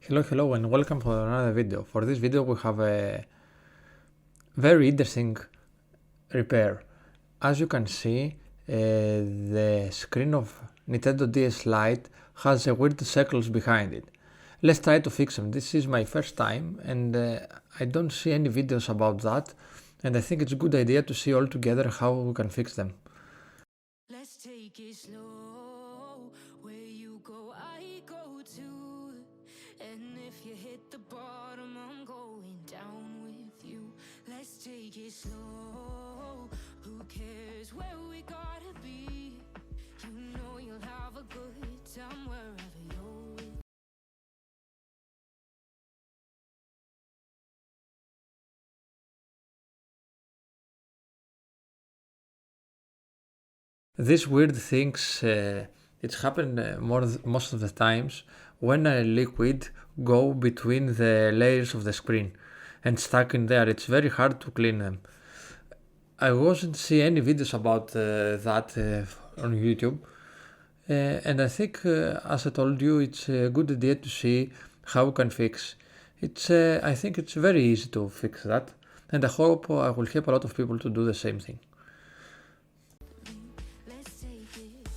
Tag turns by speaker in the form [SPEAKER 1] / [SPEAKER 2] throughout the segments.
[SPEAKER 1] Hello and welcome for another video. For this video we have a very interesting repair. As you can see, the screen of Nintendo DS Lite has a weird circles behind it. Let's try to fix them. This is my first time and I don't see any videos about that, and I think it's a good idea to see all together how we can fix them.
[SPEAKER 2] Let's take it slow. Where you go, I go too. And if you hit the bottom, I'm going down with you. Let's take it slow. Who cares where we gotta be? You know you'll have a good time wherever you're with.
[SPEAKER 1] These weird things, it's happened most of the times when a liquid go between the layers of the screen and stuck in there. It's very hard to clean them. I wasn't see any videos about that on YouTube, and I think, as I told you, it's a good idea to see how we can fix. I think it's very easy to fix that, and I hope I will help a lot of people to do the same thing.
[SPEAKER 2] Let's take it.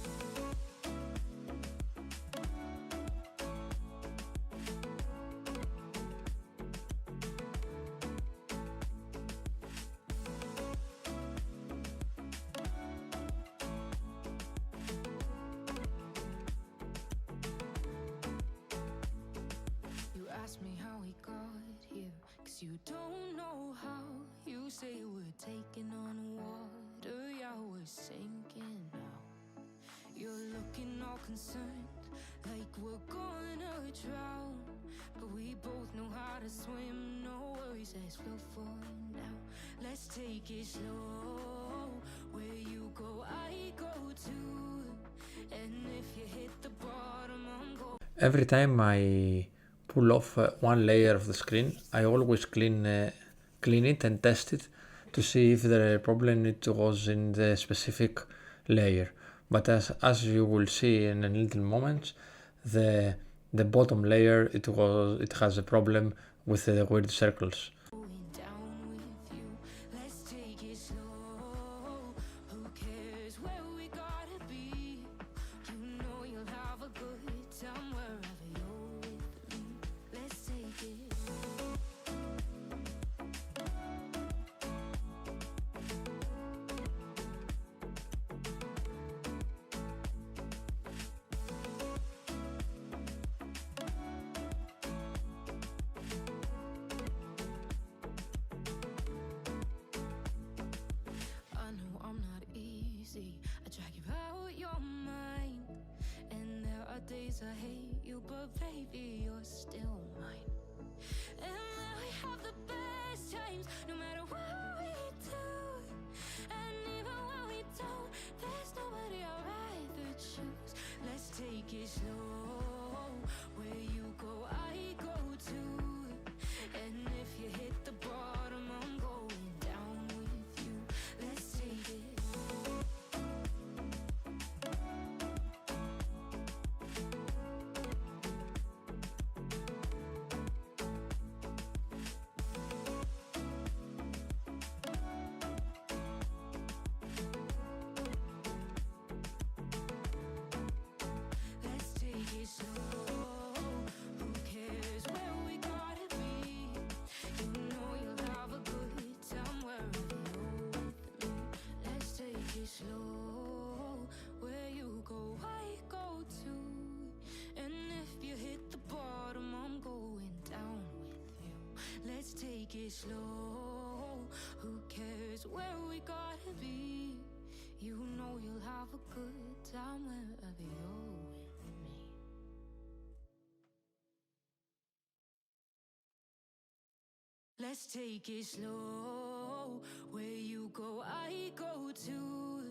[SPEAKER 2] You ask me how we got here, 'cause you don't know how. You say we're taking on water, yeah, we're sinking now. You're looking all concerned, like we're gonna drown. But we both know how to swim, no worries, let's float for now. Let's take it slow. Where you go, I go too. And if you hit the bottom, I'm going.
[SPEAKER 1] Every time I pull off one layer of the screen, I always clean it and test it to see if the problem it was in the specific layer. But as you will see in a little moment, the bottom layer it has a problem with the weird circles.
[SPEAKER 2] Going down with you. Let's take it slow. Who cares where we gotta be? You know you'll have a good time wherever you're with me. Let's take it. I know I'm not easy. I drag you out your mind. And there are days I hate you, but baby, you're still mine. And we have the best times, no matter what we do. And even when we don't, there's nobody I'd rather choose. Let's take it slow. Where you go, I go too. And if you hit the bottom, I'm going down with you. Let's take it. Let's take it slow. Who cares where we gotta be? You know you'll have a good time wherever you're with me. Let's take it slow. Where you go, I go too. And if you hit the bottom, I'm going down with you. Let's take it slow. Who cares where we gotta be? You know you'll have a good time wherever you're with me. Let's take it slow. Where you go, I go too.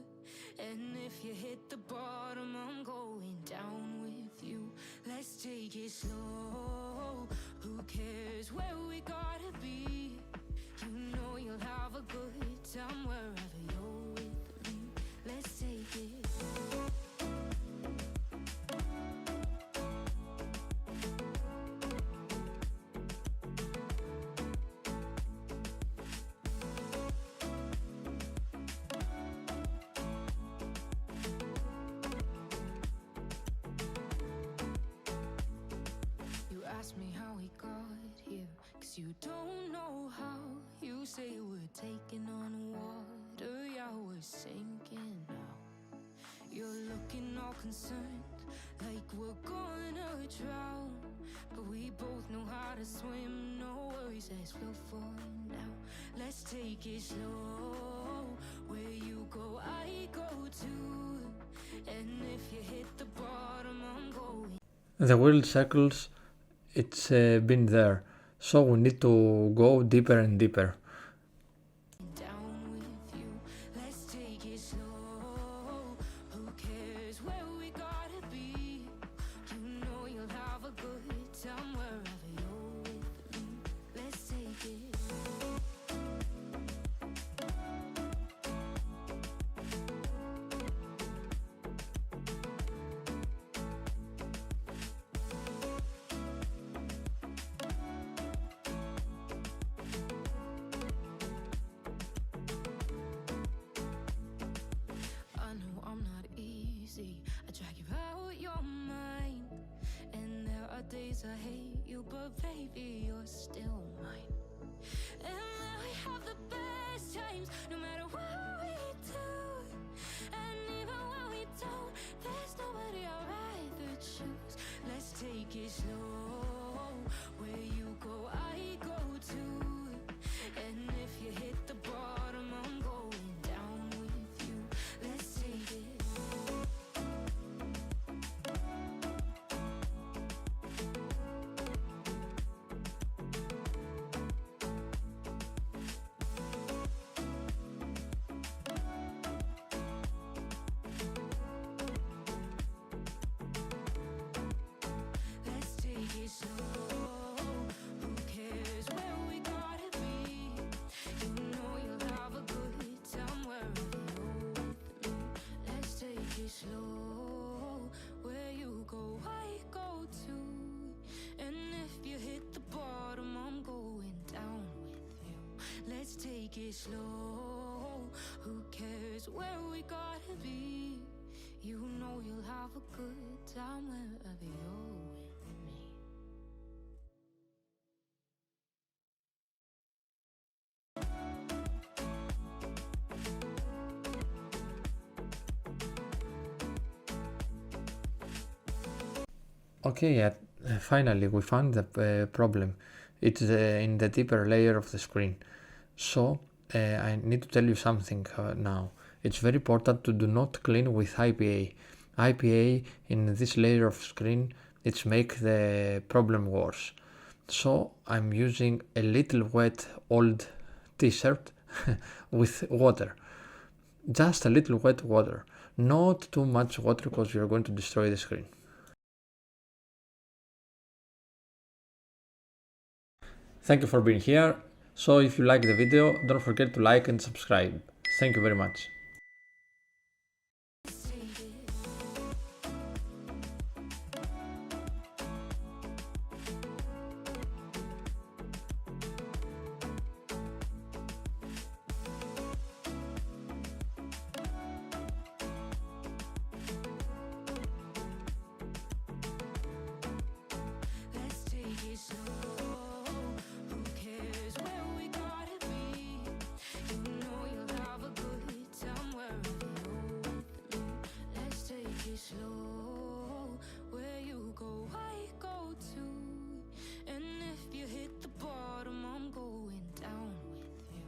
[SPEAKER 2] And if you hit the bottom, I'm going down with you. Let's take it slow. Who cares where we gotta be? You know you'll have a good time wherever you're with me. Let's take it. you don't know how. You say we're taking on water, yeah, we're sinking now. You're looking all concerned, like we're gonna drown. But we both know how to swim, no worries, let's flow for now. Let's take it slow, where you go, I go too. And if you hit the bottom, I'm going.
[SPEAKER 1] The wheel circles, it's been there, so we need to go deeper and deeper.
[SPEAKER 2] Down with you, let's take it slow. Who cares where we gotta be? You know you'll have a good time wherever you're with me. Let's take it. I know I'm not easy. I drag you out your mind. And there are days I hate you, but baby, you're still mine. And now we have the best times, no matter what we do. And even when we don't, there's nobody I'd rather choose. Let's take it slow, where you go, I go too. And if you hit the bottom, I'm going down with you. Let's take it. Let's take it slow. Who cares where we gotta be? You know you'll have a good time wherever you're with me. Let's take it slow. Where you go, I go too. And if you hit the bottom, I'm going down with you. Let's take it slow. Who cares where we gotta be? You know you'll have a good time wherever you're with me.
[SPEAKER 1] Okay, finally we found the problem. It's in the deeper layer of the screen. So I need to tell you something now. It's very important to do not clean with IPA. IPA in this layer of screen, it's make the problem worse. So I'm using a little wet old t-shirt with water. Just a little wet water. Not too much water because you're going to destroy the screen. Thank you for being here. So if you like the video, don't forget to like and subscribe. Thank you very much.
[SPEAKER 2] Let's take it. Let's take it slow. Who cares where we gotta be? You know you'll have a good time wherever you're with me. Let's take it slow. Where you go, I go too. And if you hit the bottom, I'm going down with you.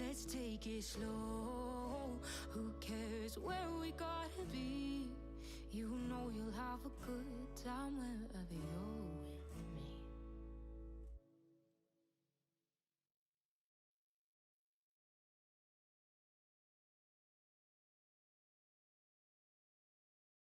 [SPEAKER 2] Let's take it slow. Who cares where we gotta be? You know you'll have a good time wherever you're